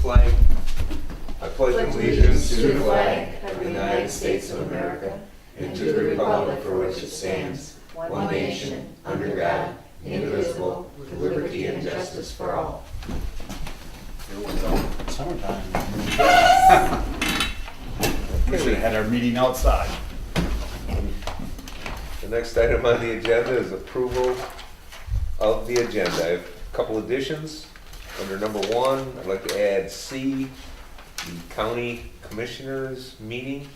flag. I pledge allegiance to the flag of the United States of America and to the republic for which it stands, one nation, under God, indivisible, with liberty and justice for all. Summertime. We should have had our meeting outside. The next item on the agenda is approval of the agenda. I have a couple additions. Under number 1, I'd like to add C, the county commissioners meeting.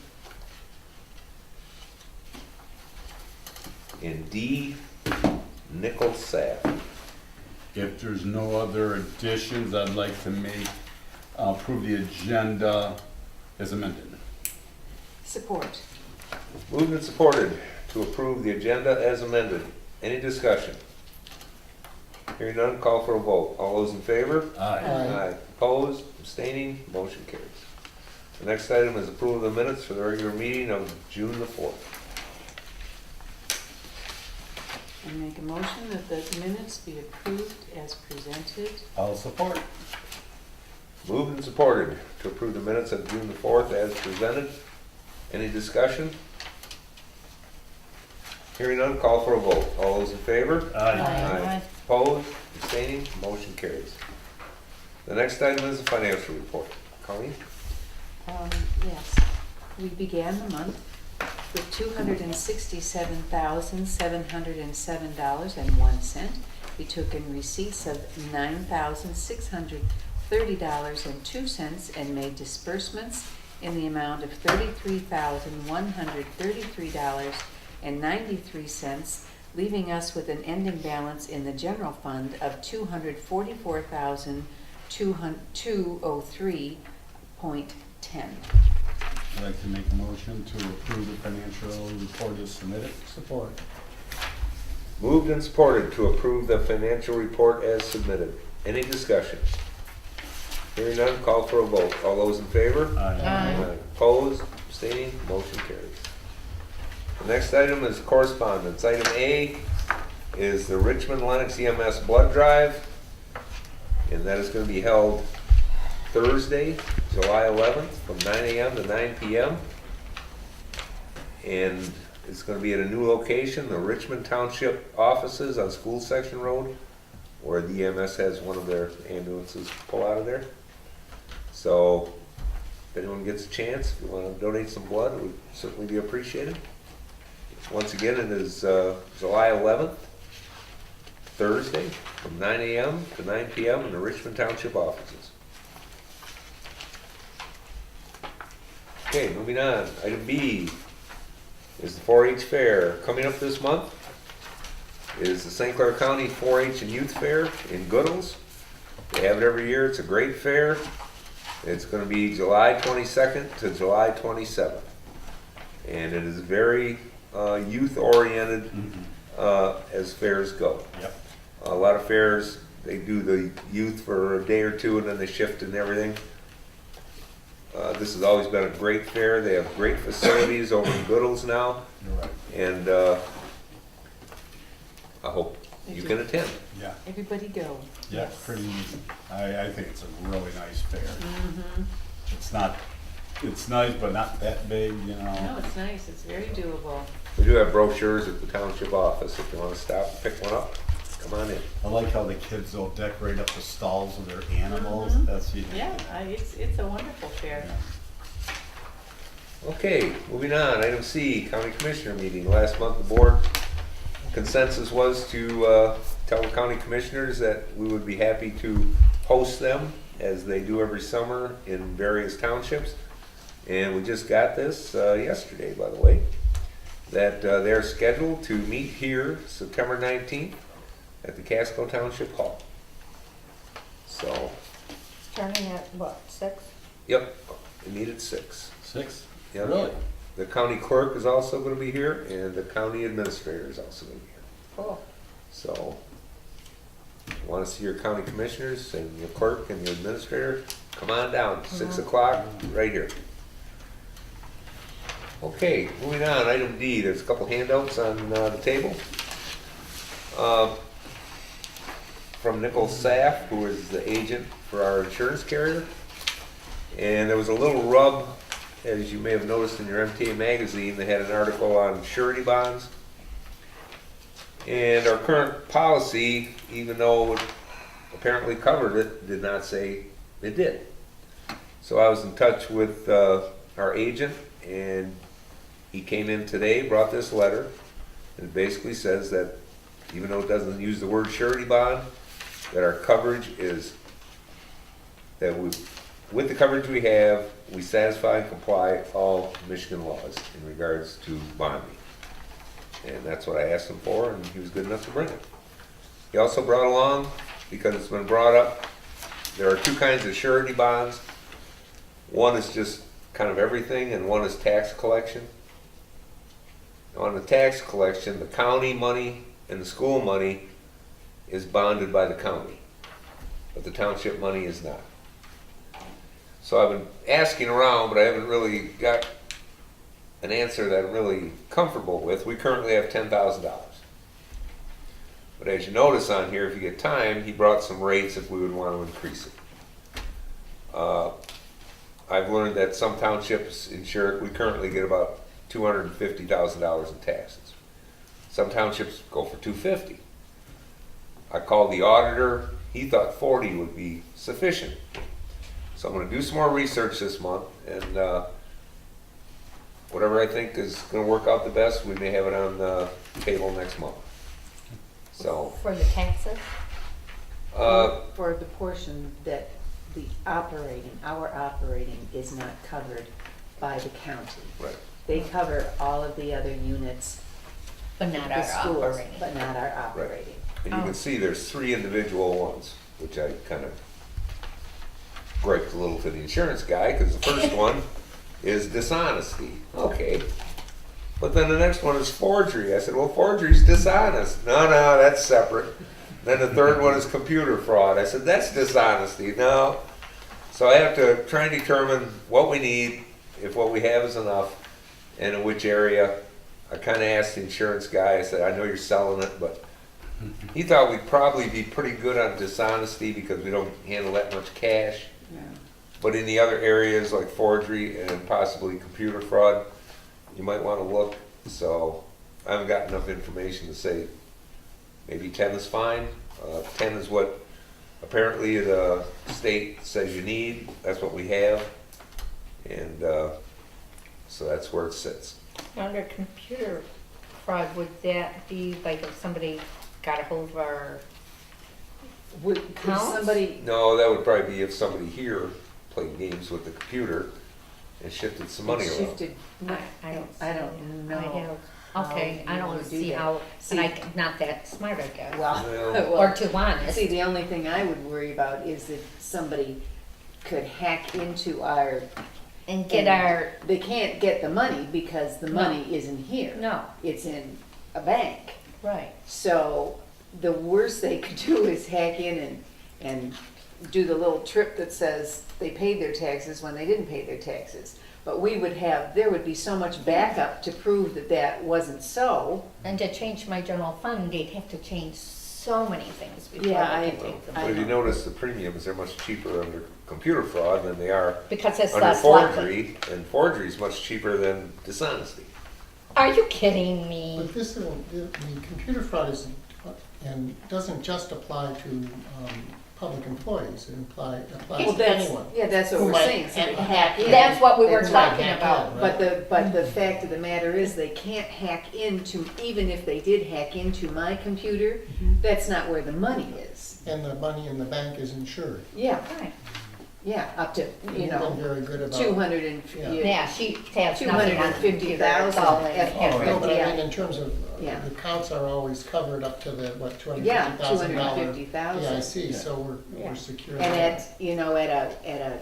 And D, Nickel Saff. If there's no other additions, I'd like to approve the agenda as amended. Support. Moved and supported to approve the agenda as amended. Any discussion? Hearing none, call for a vote. All those in favor? Aye. Opposed, abstaining, motion carries. The next item is approval of the minutes for the regular meeting of June the 4th. I make a motion that the minutes be approved as presented. I'll support. Moved and supported to approve the minutes of June the 4th as presented. Any discussion? Hearing none, call for a vote. All those in favor? Aye. Opposed, abstaining, motion carries. The next item is the financial report. Colleen? Yes, we began the month with $267,707.01. We took in receipts of $9,630.02 and made disbursements in the amount of $33,133.93, leaving us with an ending balance in the general fund of $244,203.10. I'd like to make a motion to approve the financial report as submitted. Support. Moved and supported to approve the financial report as submitted. Any discussion? Hearing none, call for a vote. All those in favor? Aye. Opposed, abstaining, motion carries. The next item is correspondence. Item A is the Richmond Lennox EMS blood drive, and that is going to be held Thursday, July 11th from 9 a.m. to 9 p.m. And it's going to be at a new location, the Richmond Township offices on School Section Road, where the EMS has one of their ambulances pull out of there. So if anyone gets a chance, if you want to donate some blood, it would certainly be appreciated. Once again, it is July 11th, Thursday, from 9 a.m. to 9 p.m. in the Richmond Township offices. Okay, moving on. Item B is the 4-H fair. Coming up this month is the St. Clair County 4-H and Youth Fair in Goodles. They have it every year. It's a great fair. It's going to be July 22nd to July 27th. And it is very youth-oriented as fairs go. Yep. A lot of fairs, they do the youth for a day or two and then they shift and everything. This has always been a great fair. They have great facilities over in Goodles now. You're right. And I hope you can attend. Yeah. Everybody go. Yeah, it's pretty easy. I think it's a really nice fair. Mm-hmm. It's nice, but not that big, you know. No, it's nice. It's very doable. We do have brochures at the township office. If you want to stop and pick one up, come on in. I like how the kids will decorate up the stalls with their animals. Mhm. That's Yeah, it's a wonderful fair. Yeah. Okay, moving on. Item C, County Commissioner meeting. Last month, the board consensus was to tell the county commissioners that we would be happy to host them as they do every summer in various townships. And we just got this yesterday, by the way, that they're scheduled to meet here September 19th at the Casco Township Hall. So, Starting at what, 6? yep, they meet at 6. 6? Yep. Really? The county clerk is also going to be here, and the county administrator is also going to be here. Cool. So, if you want to see your county commissioners and your clerk and your administrator, come on down, 6 o'clock, right here. Okay, moving on, item D, there's a couple handouts on the table. From Nickel Saff, who is the agent for our insurance carrier. And there was a little rub, as you may have noticed in your MTA magazine, they had an article on surety bonds. And our current policy, even though it apparently covered it, did not say it did. So I was in touch with our agent, and he came in today, brought this letter, and it basically says that even though it doesn't use the word surety bond, that our coverage is, that with the coverage we have, we satisfy and comply all Michigan laws in regards to bonding. And that's what I asked him for, and he was good enough to bring it. He also brought along, because it's been brought up, there are two kinds of surety bonds. One is just kind of everything, and one is tax collection. On the tax collection, the county money and the school money is bonded by the county, but the township money is not. So I've been asking around, but I haven't really got an answer that I'm really comfortable with. We currently have $10,000. But as you notice on here, if you get time, he brought some rates if we would want to increase it. I've learned that some townships insure it. We currently get about $250,000 in taxes. Some townships go for $250,000. I called the auditor. He thought $40,000 would be sufficient. So I'm going to do some more research this month, and whatever I think is going to work out the best, we may have it on the table next month. So For the taxes? For the portion that our operating is not covered by the county. right. They cover all of the other units, But not the our schools, operating. but not our operating. And you can see there's 3 individual ones, which I kind of griped a little to the insurance guy, because the first one is dishonesty. Okay. But then the next one is forgery. I said, well, forgery's dishonest. No, that's separate. Then the third one is computer fraud. I said, that's dishonesty. No. So I have to try and determine what we need, if what we have is enough, and in which area. I kind of asked the insurance guy, I said, I know you're selling it, but he thought we'd probably be pretty good on dishonesty because we don't handle that much cash. Yeah. But in the other areas like forgery and possibly computer fraud, you might want to look. So I haven't got enough information to say maybe 10 is fine. 10 is what apparently the state says you need. That's what we have. And so that's where it sits. Under computer fraud, would that be like if somebody got a hold of our, Would Counts? somebody, No, that would probably be if somebody here played games with the computer and shifted some money around. shifted, I don't. I don't know. Okay, how I you don't would do see that. how, See- and I'm not that smart, I guess. well, Or too honest. see, the only thing I would worry about is that somebody could hack into our, And get our, they can't get the money because the No. money isn't here. no, It's in a bank. right. So the worst they could do is hack in and do the little trip that says they paid their taxes when they didn't pay their taxes. But there would be so much backup to prove that that wasn't so. And to change my general fund, they'd have to change so many things before Yeah, they can take the But money. if you notice, the premiums are much cheaper under computer fraud than they are Because it's under less likely. forgery, and forgery is much cheaper than dishonesty. Are you kidding me? But this, the computer fraud isn't, and doesn't just apply to public employees, it applies Well, to anyone. that's what Who we're might saying, somebody hack in. That's what we were That's talking hack about. in, But right? the fact of the matter is, they can't hack into, even if they did hack into my computer, that's not where the money is. And the money in the bank is insured. Yeah, Right. yeah, up to, You've been very good about. 200 and, Yeah. Yeah, she has nothing on the computer. It's 250,000 all in F- Oh, no, but I Yeah. mean, in terms of, Yeah. the accounts are always covered up to the, what, yeah, $250,000? $250,000. Yeah, I see, so Yeah. we're secure. And there. at a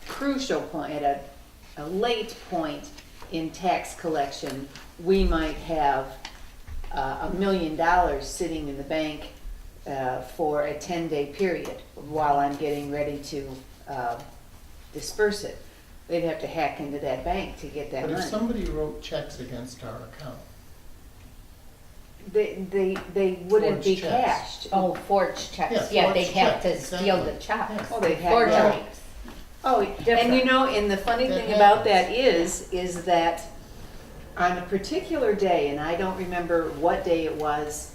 crucial point, at a late point in tax collection, we might have $1 million sitting in the bank for a 10-day period while I'm getting ready to disperse it. They'd have to hack into that bank to get that But if money. somebody wrote checks against our account, They wouldn't be Forged checks. cashed. Oh, forged checks. Yeah, Yeah, they'd forged have to checks, steal the exactly. checks. Oh, they'd have, Forgeries. Oh, and Different. you know, and the funny That thing about happens. that is that on a particular day, and I don't remember what day it was,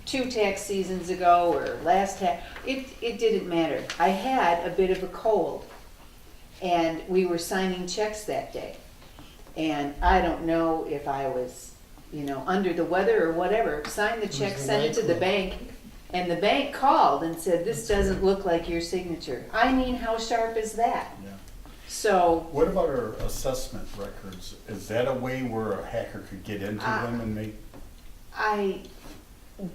2 tax seasons ago or last tax, it didn't matter. I had a bit of a cold, and we were signing checks that day. And I don't know if I was, under the weather or whatever, signed the check, the sent it to the NyQuil. bank, and the bank called and said, this doesn't look like your signature. I mean, how sharp is that? Yeah. So, What about our assessment records? Is that a way where a hacker could get into them and make?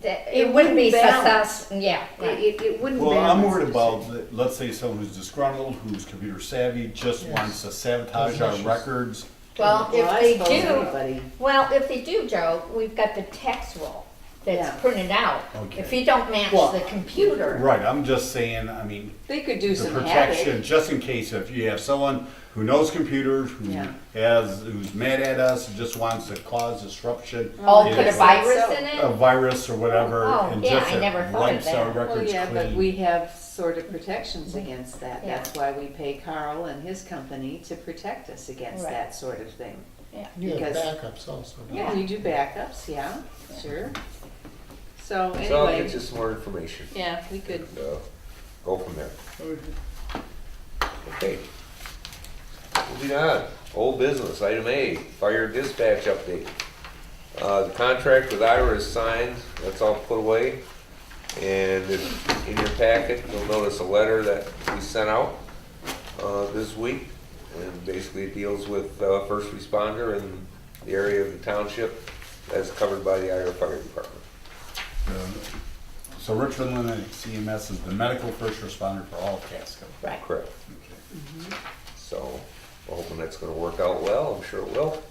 It wouldn't be balance. success, yeah, right. It wouldn't Well, I'm balance worried the about, two. let's say someone who's disgruntled, who's computer savvy, just Yes. wants to sabotage our Malicious. records. Well, Well, I if they suppose do, anybody- well, if they do, Joe, we've got the tax roll Yeah. that's printed out. Okay. If you don't match Well, the computer, Right, I'm just saying, I mean, They could do the some protection, havoc. just in case if you have someone who knows computers, Yeah. who's mad at us, just wants to cause disruption. oh, you put a know, virus so. in A it? virus or whatever, Oh, and yeah, just I never it thought of wipes our that. Well, records yeah, but clean. we have sort of protections against that. Yeah. That's why we pay Carl and his company to protect us against Right. that sort of thing. Yeah. You have Because- backups also. don't you? Yeah, you do backups, yeah, sure. So So I'll get anyway, you some more information. yeah, we could, And, go from there. Okay. Moving on, old business, item A, fire dispatch update. The contract with Ira is signed, that's all put away. And in your packet, you'll notice a letter that we sent out, this week. And basically it deals with, first responder in the area of the township that's covered by the Ira Fire Department. So Richmond Limited CMS is the medical first responder for all of Casco. Right. Correct. Okay. So, we're hoping that's gonna work out well, I'm sure it will.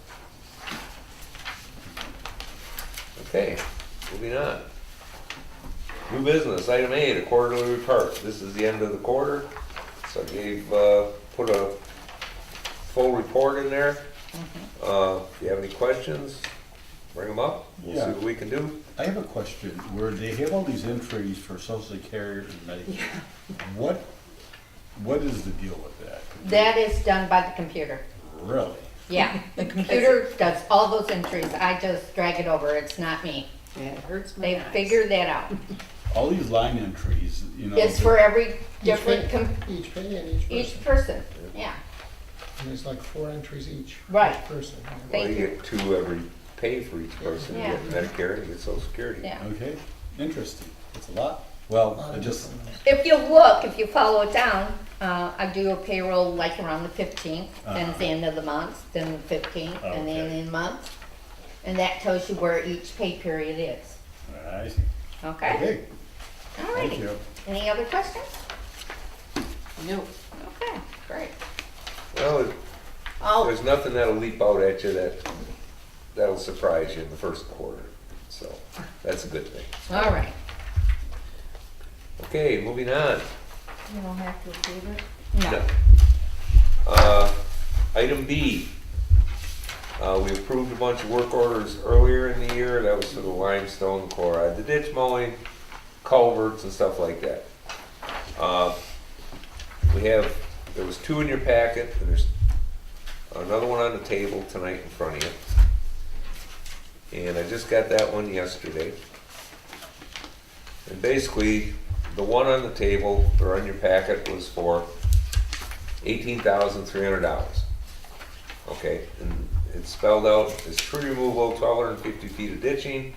Okay, moving on. New business, item A, the quarterly report. This is the end of the quarter, so I gave, put a full report in there. If you have any questions, bring them up, we'll see Yeah. what we can do. I have a question, where they have all these entries for social care and Medicare. What is the deal with that? That is done by the computer. Really? Yeah, the computer does all those entries. I just drag it over. It's not me. yeah, it hurts my They eyes. figured that out. All these line entries, you know. It's for every Each different, pay- Each pay and each person. each person, yeah. And there's like 4 entries each. Right. Each person. yeah. Thank Well, you you. get 2 every pay for each person. You Yeah. get Medicare and you get Social Security. Yeah. Okay, interesting. It's a lot. Well, Lot I of just, different ones. If you look, if you follow it down, I do a payroll like around the 15th, then it's the end of the month, then the 15th, and then Okay. in month. And that tells you where each pay period is. I see. Okay? Okay, All thank righty. you. Any other questions? No, Okay, great. Well, Oh, there's nothing that'll leap out at you that'll surprise you in the first quarter, so that's a good thing. all right. Okay, moving on. You don't have to approve it? No. No. Item B, we approved a bunch of work orders earlier in the year, that was for the limestone chloride, the ditch mowing, culverts and stuff like that. There was 2 in your packet, and there's another one on the table tonight in front of you. And I just got that one yesterday. And basically, the one on the table, or on your packet, was for $18,300. Okay, and it's spelled out as tree removal, 1,250 feet of ditching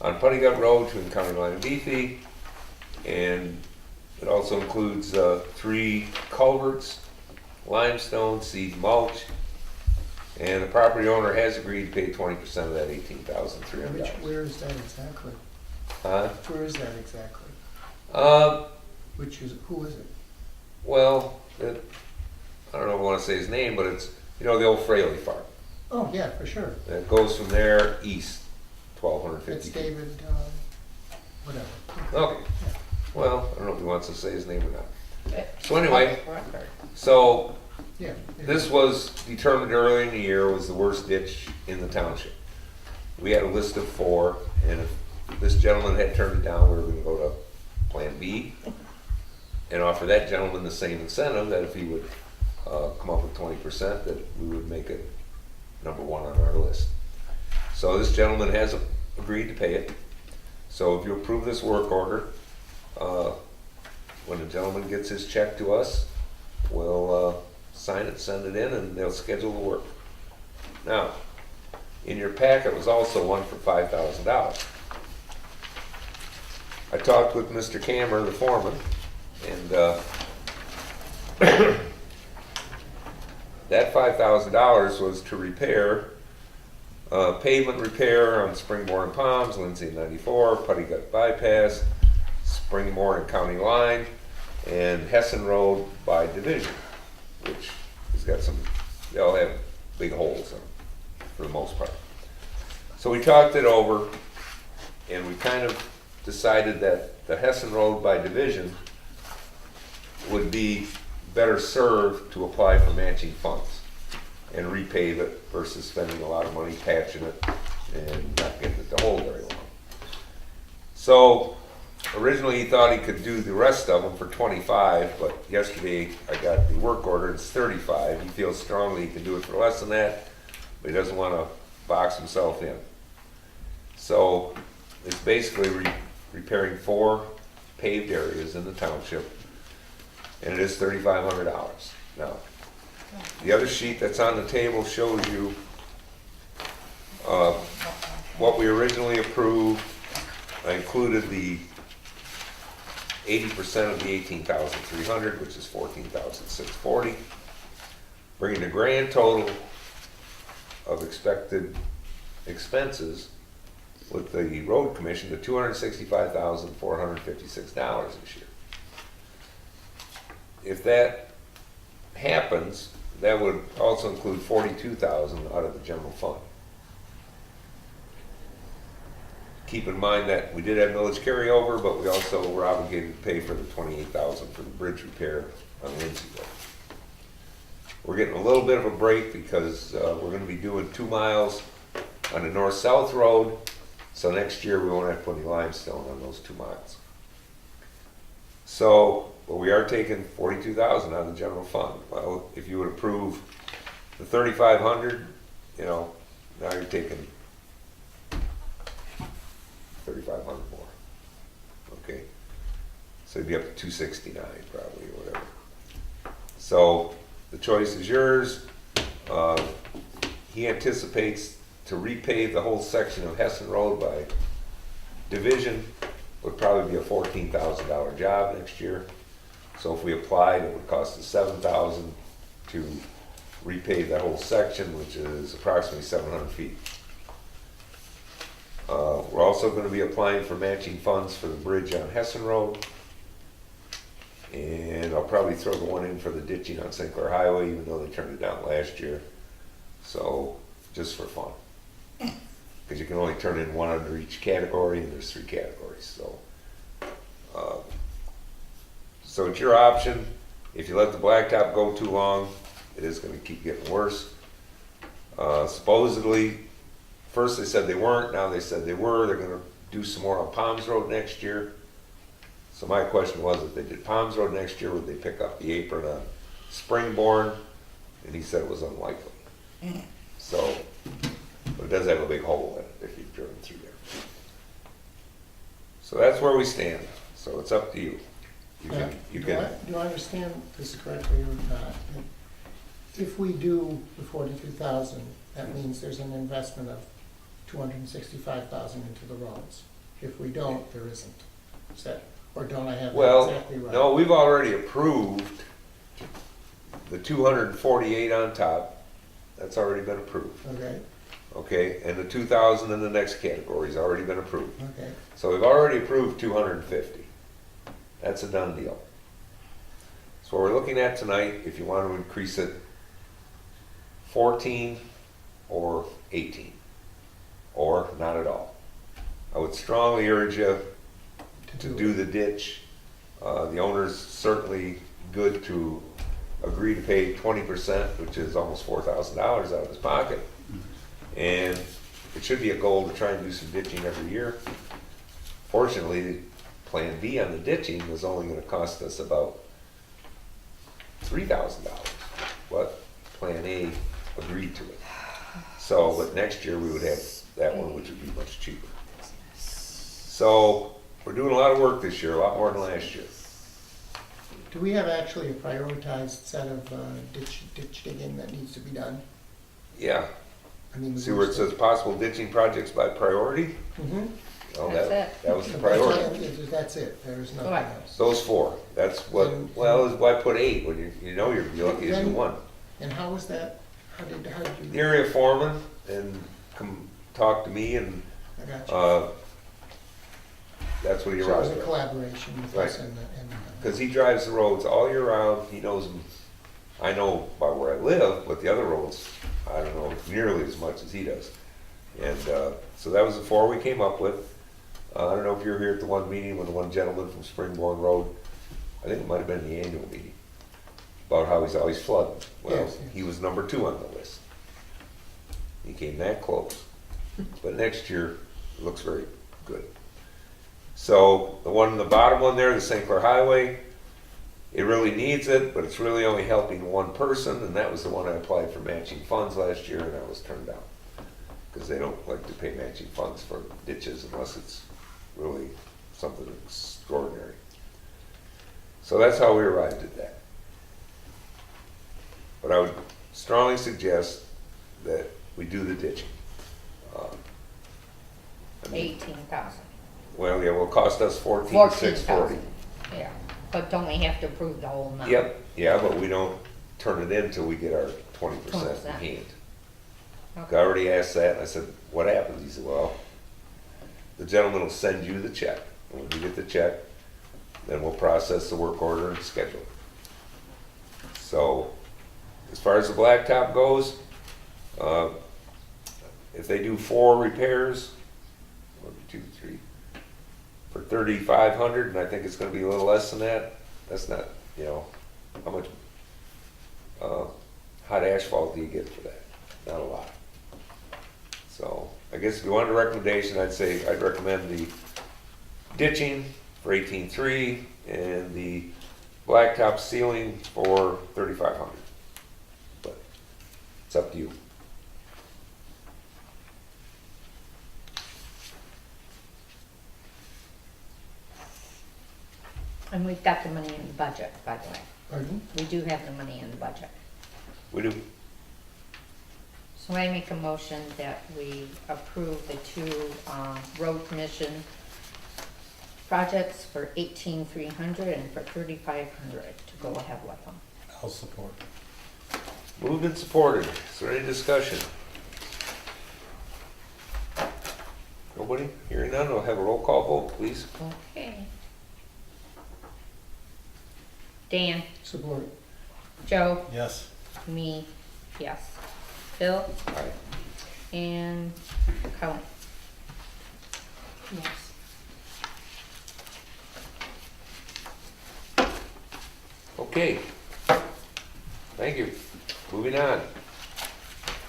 on Putty Gut Road between County Line and Beefy. And it also includes 3 culverts, limestone, seed mulch. And the property owner has agreed to pay 20% of that $18,300. Where is that exactly? Huh? Where is that exactly? Who is it? Well, I don't know if I want to say his name, but it's, the old Fraley farm. Oh, yeah, for sure. And it goes from there east, It's 1,250 feet. David, whatever. Okay, well, I don't know if he wants to say his name or not. So anyway, Public record. so Yeah. this was determined earlier in the year was the worst ditch in the township. We had a list of 4, and if this gentleman had turned it down, we were gonna go to Plan B. and offer that gentleman the same incentive that if he would come up with 20%, that we would make it number one on our list. So this gentleman has agreed to pay it. So if you approve this work order, when the gentleman gets his check to us, we'll sign it, send it in, and they'll schedule the work. Now, in your packet was also one for $5,000. I talked with Mr. Cammer, the foreman, and that $5,000 was to repair pavement repair on Springboard and Palms, Lindsay 94, Putty Gut Bypass, Springboard and County Line, and Hessen Road by Division, which has got some, they all have big holes in them for the most part. So we talked it over, and we kind of decided that the Hessen Road by Division would be better served to apply for matching funds and repave it versus spending a lot of money patching it and not getting it to hold very long. So originally he thought he could do the rest of them for 25, but yesterday I got the work order, it's 35. He feels strongly he can do it for less than that, but he doesn't want to box himself in. So it's basically repairing 4 paved areas in the township, and it is $3,500. Now, the other sheet that's on the table shows you what we originally approved. I included the 80% of the $18,300, which is $14,640, bringing the grand total of expected expenses with the road commission to $265,456 this year. If that happens, that would also include $42,000 out of the general fund. Keep in mind that we did have millage carryover, but we also were obligated to pay for the $28,000 for the bridge repair on Lindsay Road. We're getting a little bit of a break because we're going to be doing 2 miles on the north-south road, so next year we won't have to put any limestone on those 2 miles. So, but we are taking $42,000 out of the general fund. Well, if you would approve the $3,500, you know, now you're taking $3,500 more. Okay, so you'd be up to $269 probably or whatever. So the choice is yours. He anticipates to repave the whole section of Hessen Road by Division. Would probably be a $14,000 job next year. So if we applied, it would cost us $7,000 to repave that whole section, which is approximately 700 feet. We're also going to be applying for matching funds for the bridge on Hessen Road. And I'll probably throw the one in for the ditching on St. Clair Highway, even though they turned it down last year. So, just for fun. Because you can only turn in one under each category, and there's 3 categories. So it's your option. If you let the blacktop go too long, it is going to keep getting worse. Supposedly, first they said they weren't, now they said they were. They're going to do some more on Palms Road next year. So my question was, if they did Palms Road next year, would they pick up the apron on Springbourne? And he said it was unlikely. So, but it does have a big hole in it if you've driven through there. So that's where we stand. So it's up to you. You can. Do I understand this correctly or not? If we do the 42,000, that means there's an investment of 265,000 into the roads. If we don't, there isn't. Is that, or don't I have that exactly right? No, we've already approved the 248 on top. That's already been approved. Okay, Okay, and the 2,000 in the next category has already been approved. okay. So we've already approved 250. That's a done deal. So what we're looking at tonight, if you want to increase it 14 or 18, or not at all. I would strongly urge you to do the ditch. The owner's certainly good to agree to pay 20%, which is almost $4,000 out of his pocket. And it should be a goal to try and do some ditching every year. Fortunately, Plan B on the ditching was only going to cost us about $3,000, but Plan A agreed to it. So, but next year we would have that one, which would be much cheaper. So, we're doing a lot of work this year, a lot more than last year. Do we have actually a prioritized set of ditch digging that needs to be done? Yeah, I mean, see where it says possible ditching projects by priority? Mm-hmm. Oh, That's that was the priority. That's it, there's nothing Right. else. Those four, that's what, well, why put 8 when you know you're lucky to do Then- one? And how was that, how did The you? area foreman and come talk to me and, I got you. that's what he So it was arrived a at. collaboration with Right. us and. Cause he drives the roads all year round, he knows them, I know by where I live, but the other roads, I don't know nearly as much as he does. And, so that was the 4 we came up with. I don't know if you were here at the one meeting when the one gentleman from Springborn Road, I think it might have been the annual meeting, about how he's always flooding. Well, Yes, yes. he was number 2 on the list. He came that close. But next year, it looks very good. So the one, the bottom one there, the St. Clair Highway, it really needs it, but it's really only helping one person, and that was the one I applied for matching funds last year, and I was turned down. Because they don't like to pay matching funds for ditches unless it's really something extraordinary. So that's how we arrived at that. But I would strongly suggest that we do the ditching. I mean, 18,000. well, yeah, will cost us 14,640. Yeah, but don't we have to approve the whole amount? Yep, yeah, but we don't turn it in till we get our 20% in 20%. hand. Okay. I already asked that, and I said, what happens? He said, well, the gentleman will send you the check. And when you get the check, then we'll process the work order and schedule it. So, as far as the blacktop goes, if they do 4 repairs, 1, 2, 3, for 3,500, and I think it's gonna be a little less than that, that's not, you know, how much, hot asphalt do you get for that? Not a lot. So, I guess if you wanted a recommendation, I'd say, I'd recommend the ditching for 18,300 and the blacktop sealing for 3,500. But, it's up to you. And we've got the money in the budget, by the way. Pardon? We do have the money in the budget. We do. So I make a motion that we approve the 2 road commission projects for 18,300 and for 3,500 to go ahead with them. I'll support. Moved and supported. Is there any discussion? Nobody? Hearing none, we'll have a roll call vote, please. Okay. Dan, Support. Joe, Yes. me, yes. Bill, Aye. and Colin. Yes. Okay. Thank you. Moving on.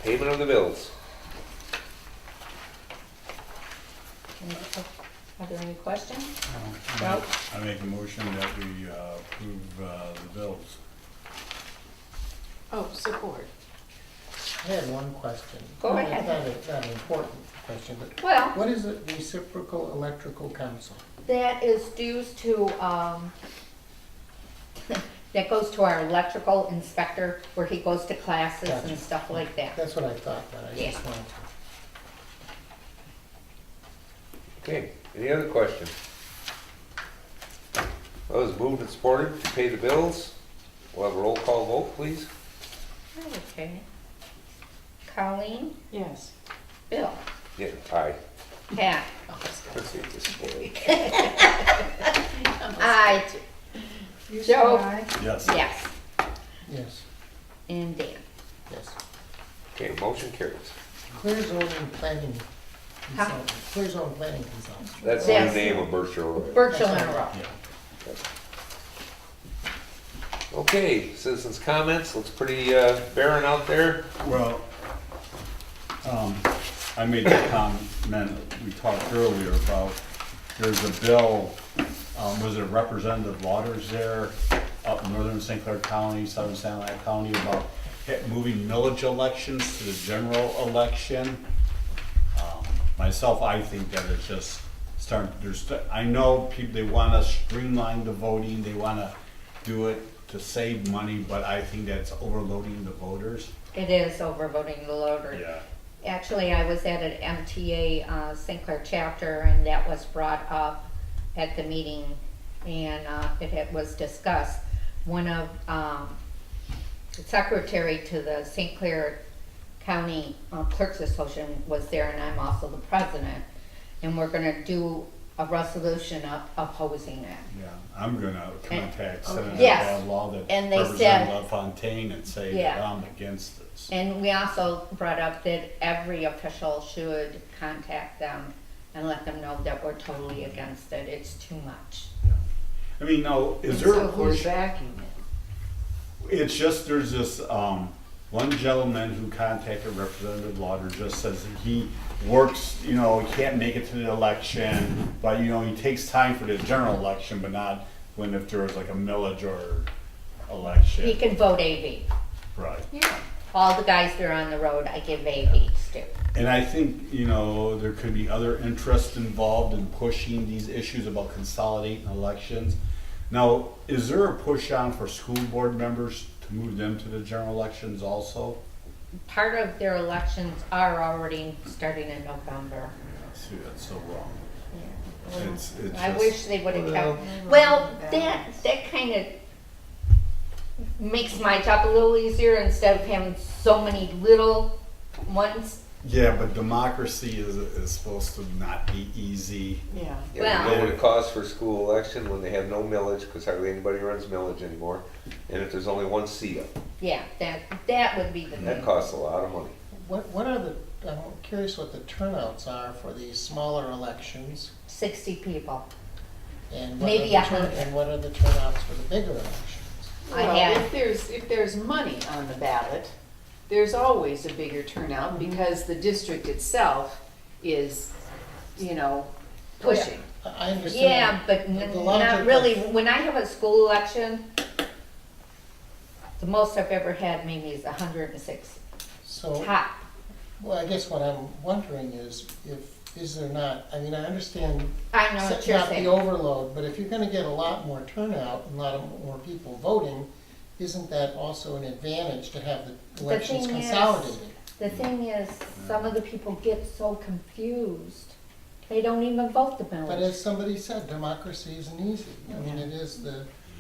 Payment of the bills. Are there any questions? No, I make a motion that we approve the bills. Oh, support. I had one question. Go ahead. Not an important question, but Well, what is a reciprocal electrical council? that is due to, that goes to our electrical inspector where he goes to classes Gotcha. and stuff like that. That's what I thought, but I just Yeah. wanted to. Okay, any other questions? Well, it's moved and supported to pay the bills. We'll have a roll call vote, please. Okay. Colleen, Yes. Bill, Yeah, aye. Pat, Let's see this spoiled. I, You Joe. said aye. Yes. yes, Yes, and Dan. yes. Okay, motion carries. Clear zoning planning Huh? consultant, clear zone planning consultant. That's the new Yes. name of Berkshire Road. Berkshire in a row. Yeah. Okay, citizens' comments, looks pretty barren out there. Well, I made the comment, we talked earlier about, there's a bill, was it Representative Waters there, up in northern St. Clair County, southern Santa Ana County about moving millage elections to the general election. Myself, I think that it's just I know people, they wanna streamline the voting, they wanna do it to save money, but I think that's overloading the voters. It is overvoting the loader. Yeah. Actually, I was at an MTA St. Clair chapter, and that was brought up at the meeting, and it was discussed. One of the secretary to the St. Clair County Clerks Association was there, and I'm also the president, and we're gonna do a resolution opposing it. Yeah, I'm gonna contact Senator Yes. Badlaw, that And they Representative said- LaFontaine, and say Yeah. that I'm against this. And we also brought up that every official should contact them and let them know that we're totally against it. It's too much. I mean, now, is there a So who's push? backing it? It's just, there's this, one gentleman who contacted Representative Lauder, just says that he works, he can't make it to the election, but, he takes time for the general election, but not when if there was like a millage or election. He can vote AV. Right. Yeah. All the guys that are on the road, I give AVs to. And I think, there could be other interests involved in pushing these issues about consolidating elections. Now, is there a push on for school board members to move them to the general elections also? Part of their elections are already starting in November. See, that's so wrong. Yeah. It's I just- wish they would have Well- kept, well, that kind of makes my job a little easier instead of having so many little ones. Yeah, but democracy is supposed to not be easy. Yeah. Yeah, Well- you know what it costs for a school election when they have no millage, because hardly anybody runs millage anymore, and if there's only one seat up, Yeah, that would be the that thing. costs a lot of money. What are I'm curious what the turnouts are for these smaller elections, 60 people. and Maybe what 100. are the turnouts for the bigger elections? I Well, had- if there's money on the ballot, there's always a bigger turnout because the district itself is, pushing. I understand. Yeah, but the logic not of- really. When I have a school election, the most I've ever had maybe is 106 So, top. well, I guess what I'm wondering is there not, I understand I know what you're not the saying. overload, but if you're gonna get a lot more turnout and a lot more people voting, isn't that also an advantage to have the elections thing is- consolidated? The thing is, some of the people get so confused, they don't even vote the But millage. as somebody said, democracy isn't easy. It is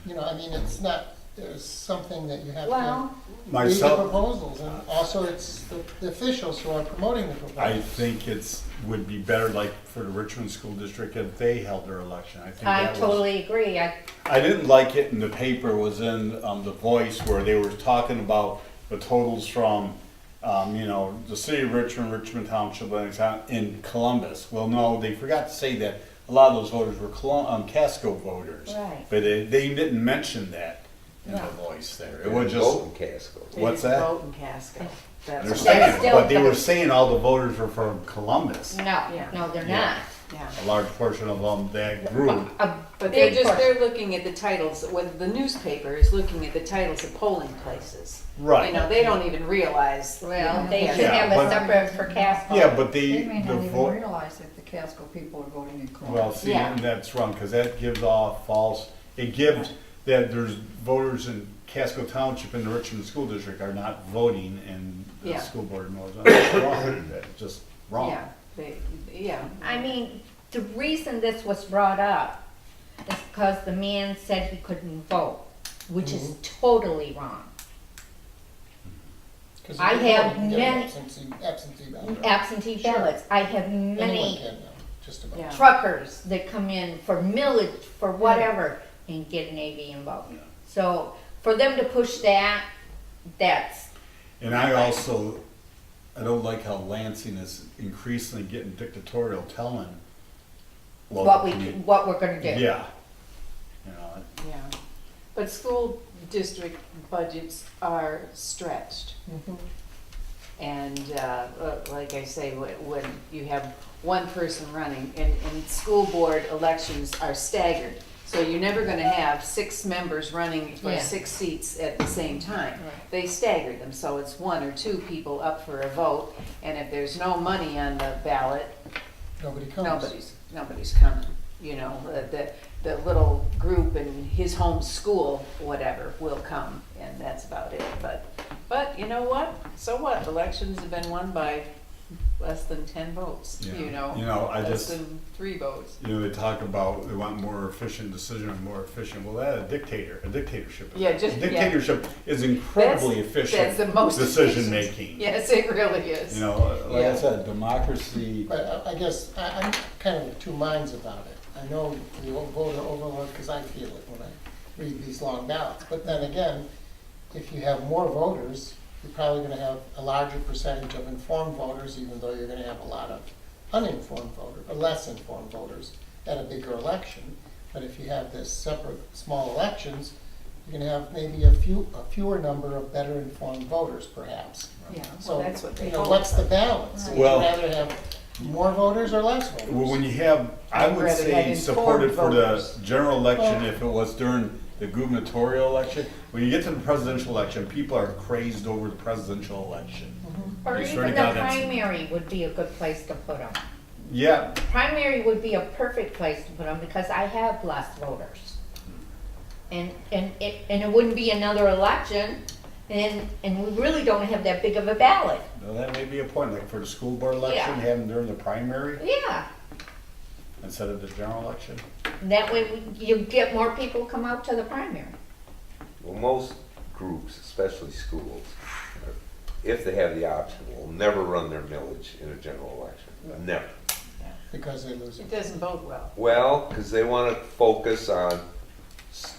it's not, there's something that you have to Well, read the Myself, proposals, and also it's the officials who are promoting the proposals. I think would be better, like, for the Richmond School District if they held their election. I think I that was. totally agree. I didn't like it in the paper, was in The Voice, where they were talking about the totals from, the city of Richmond, Richmond Township, and in Columbus. Well, no, they forgot to say that a lot of those voters were Casco voters. Right. But they didn't mention that in No. The Voice there. It They was didn't just, vote in Casco. They What's didn't that? vote in Casco. they're That's, saying, still but they were gonna- saying all the voters were from Columbus. No, Yeah. no, they're Yeah. not. yeah. A large portion of them, that group. A But big they're portion. looking at the titles, when the newspaper is looking at the titles of polling places. Right. They don't even realize. Well, they should Yeah, have a but- separate for Casco. Yeah, but They may the not even vote. realize that the Casco people are voting in Columbus. Well, see, Yeah. and that's wrong, because that gives off false, it gives that there's voters in Casco Township in the Richmond School District are not voting, and the Yeah. school board knows that's wrong, that's just wrong. Yeah, I mean, the reason this was brought up is because the man said he couldn't vote, which is totally wrong. 'Cause I if you have vote, you get many- absentee ballot. Absentee Sure. ballots. I have Anyone many can now, just about. Yeah. truckers that come in for millage, for whatever, and get an AV and vote. Yeah. So for them to push that, that's, And I also, I don't like how Lansing is increasingly getting dictatorial, telling local commu- what we're gonna do. Yeah. yeah. But school district budgets are stretched. Mhm. And like I say, when you have one person running, and school board elections are staggered. So you're never gonna have 6 members running for Yeah. 6 seats at the same time. Right. They stagger them, so it's 1 or 2 people up for a vote, and if there's no money on the ballot, Nobody comes. nobody's coming. You know, the little group in his home school, whatever, will come, and that's about it. But you know what? So what? Elections have been won by less than 10 votes, Yeah. you know? You know, I Less just- than 3 votes. You know, they talk about they want more efficient decision and more efficient. Well, that a dictatorship. Yeah, just- yeah. Dictatorship is incredibly efficient. That's the most decision efficient. making. Yes, it really is. You know, like Yeah. I said, democracy. But I guess I'm kind of of two minds about it. I know the voter overload, because I feel it when I read these long ballots. But then again, if you have more voters, you're probably gonna have a larger percentage of informed voters, even though you're gonna have a lot of uninformed voters, or less informed voters at a bigger election. But if you have this separate, small elections, you're gonna have maybe a fewer number of better informed voters, perhaps. Yeah, So, well, that's what they you know, hope. what's the balance? Would you Well- rather have more voters or less voters? Well, when you have, I I'd would rather have say support it informed for the voters. general election Well- if it was during the gubernatorial election. When you get to the presidential election, people are crazed over the presidential election. Or I swear even to the God, that's- primary would be a good place to put them. Yeah, Primary would be a perfect place to put them because I have less voters. And it wouldn't be another election, and we really don't have that big of a ballot. well, that may be a point, like for the school board election, Yeah. have them during the primary Yeah, instead of the general election. that way you get more people come out to the primary. Well, most groups, especially schools, if they have the option, will never run their millage in a general election. Never. Because they lose it. It doesn't bode well. Well, because they want to focus on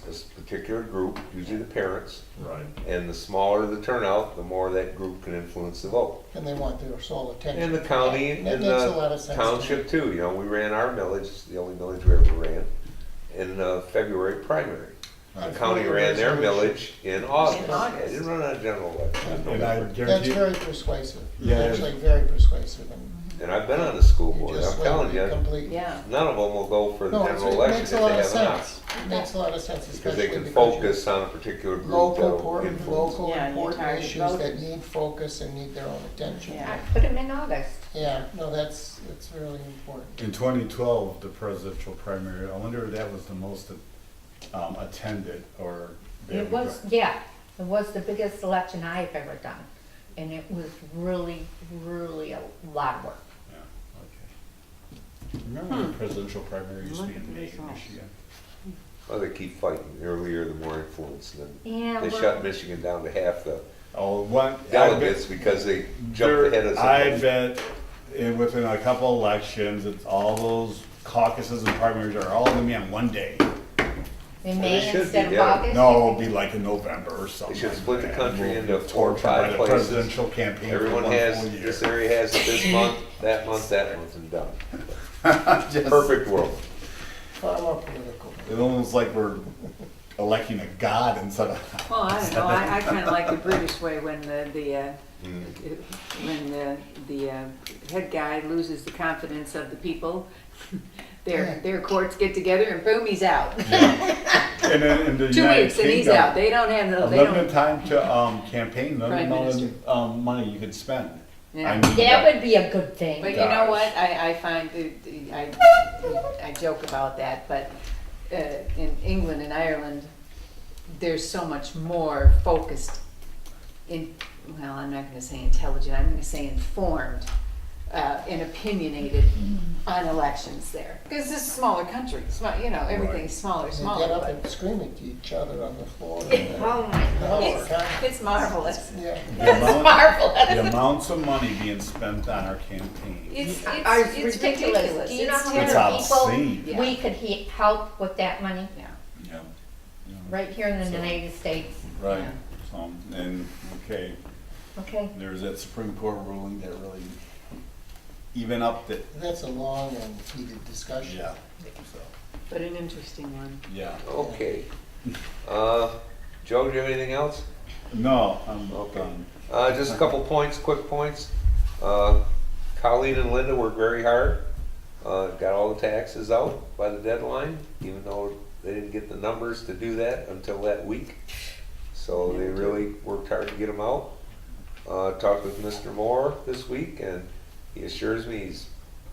this particular group, usually the parents, Right. and the smaller the turnout, the more that group can influence the vote. And they want their sole attention. And the county That and makes a lot of the sense to township me. too, you know, we ran our millage, the only millage we ever ran, in February primary. The On county February ran their resolution. millage in August. In August. They didn't run a general election in And I November. That's guarantee, very persuasive. Yeah, it is. Actually, very persuasive. And And I've been on the school you board, just I'm telling wait you, completely. Yeah. none of them will go for the No, general it election makes if a lot they of have an option. sense. It makes a lot of sense, Because especially they can because focus on a particular group local, that'll important, influence. local Yeah, you important target issues that voters. need focus and need their own attention. Yeah. I put them in August. Yeah, no, that's really important. in 2012, the presidential primary, I wonder if that was the most attended or. It was, yeah, it was the biggest election I've ever done. And it was really, really a lot of work. Yeah, okay. Remember the presidential primary used to be Look at in the May, results. Michigan? Well, they keep fighting, the earlier the more influence, and Yeah, then they well- shut Michigan down to half the Oh, one. delegates because they jumped ahead of I somebody. bet within a couple elections, it's all those caucuses and primaries are all gonna be on one day. In Well, they May should instead be, of yeah. August? No, it'll be like in November or something. They should like split the that. country We'll into be 4 or tortured by 5 the places. Presidential campaign for Everyone one has, full year. this area has it this month, that month, and done. Just- Perfect world. Far more political. It's almost like we're electing a god instead of. Well, I don't know, I kind of like the British way when the head guy loses the confidence of the people. Their courts get together and boom, he's out. And then in the 2 United weeks and he's Kingdom, out. They don't have, a they limited don't. time to campaign, limited Prime amount Minister. of money you could spend. Yeah. I mean, That would be a good thing. But you Gosh. know what, I find, I joke about that, but in England and Ireland, there's so much more focused well, I'm not gonna say intelligent, I'm gonna say informed, and opinionaid on elections there. Because this is a smaller country, you know, everything's smaller, They get smaller, up but and scream at each other on the floor. Oh my God. it's marvelous. Yeah. the amount- Marvelous. The amounts of money being spent on our campaign. It's ridiculous. Do you know how It's many obscene. people we could help with that money? Yeah. Yeah. Right here in the So- United States. Right, Yeah. so, and, okay, Okay. there's that Supreme Court ruling that really even upped it. That's a long and heated discussion. Yeah, so, But an interesting one. yeah. Okay. Joe, do you have anything else? No, I'm Okay. done. Just a couple points, quick points. Colleen and Linda worked very hard. Got all the taxes out by the deadline, even though they didn't get the numbers to do that until that week. So they really worked hard to get them out. Talked with Mr. Moore this week, and he assures me he's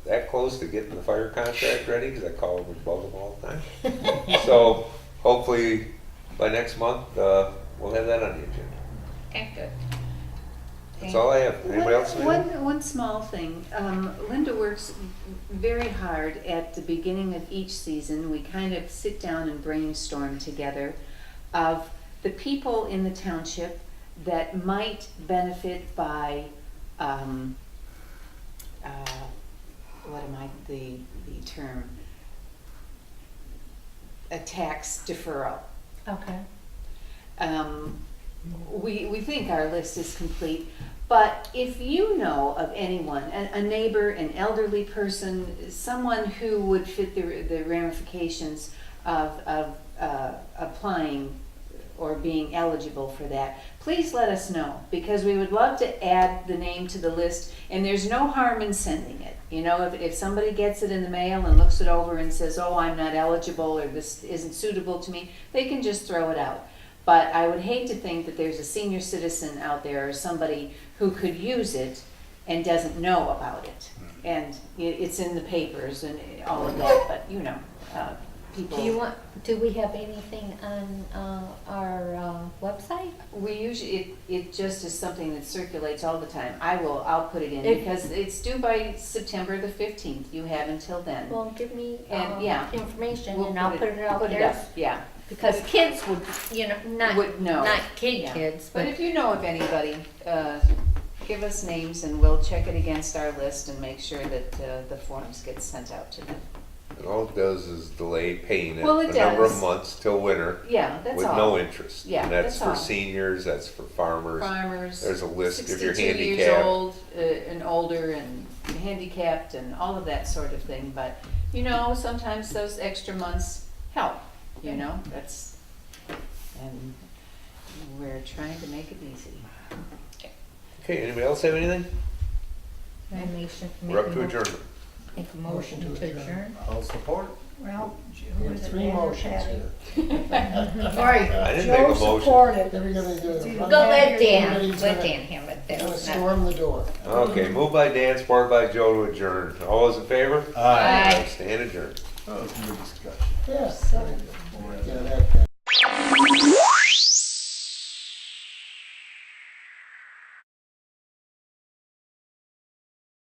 that close to getting the fire contract ready, because I call him and bug him all the time. So hopefully by next month, we'll have that on the agenda. Okay, good. That's all I have. Anybody else? have anything? One small thing, Linda works very hard at the beginning of each season. We kind of sit down and brainstorm together of the people in the township that might benefit by, the term? A tax deferral. Okay. We think our list is complete, but if you know of anyone, a neighbor, an elderly person, someone who would fit the ramifications of applying or being eligible for that, please let us know, because we would love to add the name to the list, and there's no harm in sending it. You know, if somebody gets it in the mail and looks it over and says, oh, I'm not eligible, or this isn't suitable to me, they can just throw it out. But I would hate to think that there's a senior citizen out there or somebody who could use it and doesn't know about it. And it's in the papers and all of that, but you know, people. Do we have anything on our website? We usually, it just is something that circulates all the time. I'll put it in If- because it's due by September the 15th. You have until then. Well, give me And, yeah. information We'll and I'll put it out put it there. up, yeah. Because kids would, Would know. not kid Yeah. kids, But but if you know of anybody, give us names and we'll check it against our list and make sure that the forms get sent out to them. And all it does is delay paying it Well, it a number of does. months till winter Yeah, that's with all. no interest. Yeah, And that's that's for all. seniors, that's for farmers. Farmers. There's a list if you're 62 years handicapped. old and older and handicapped and all of that sort of thing. But, you know, sometimes those extra months help, you know, and we're trying to make it easy. Okay, anybody else have anything? make We're up a to mo- adjournment. Make a motion to adjourn. I'll support it. Well, We have three motions here. all right, I didn't make a Joe motion. supported. Then we're gonna do it. Go let Dan, Everybody's let gonna- Dan have it We're there. gonna storm the door. Okay, moved by Dan, supported by Joe to adjourn. All those in favor? Aye. Stand adjourned. That was a good discussion. Yes. Yeah, that guy.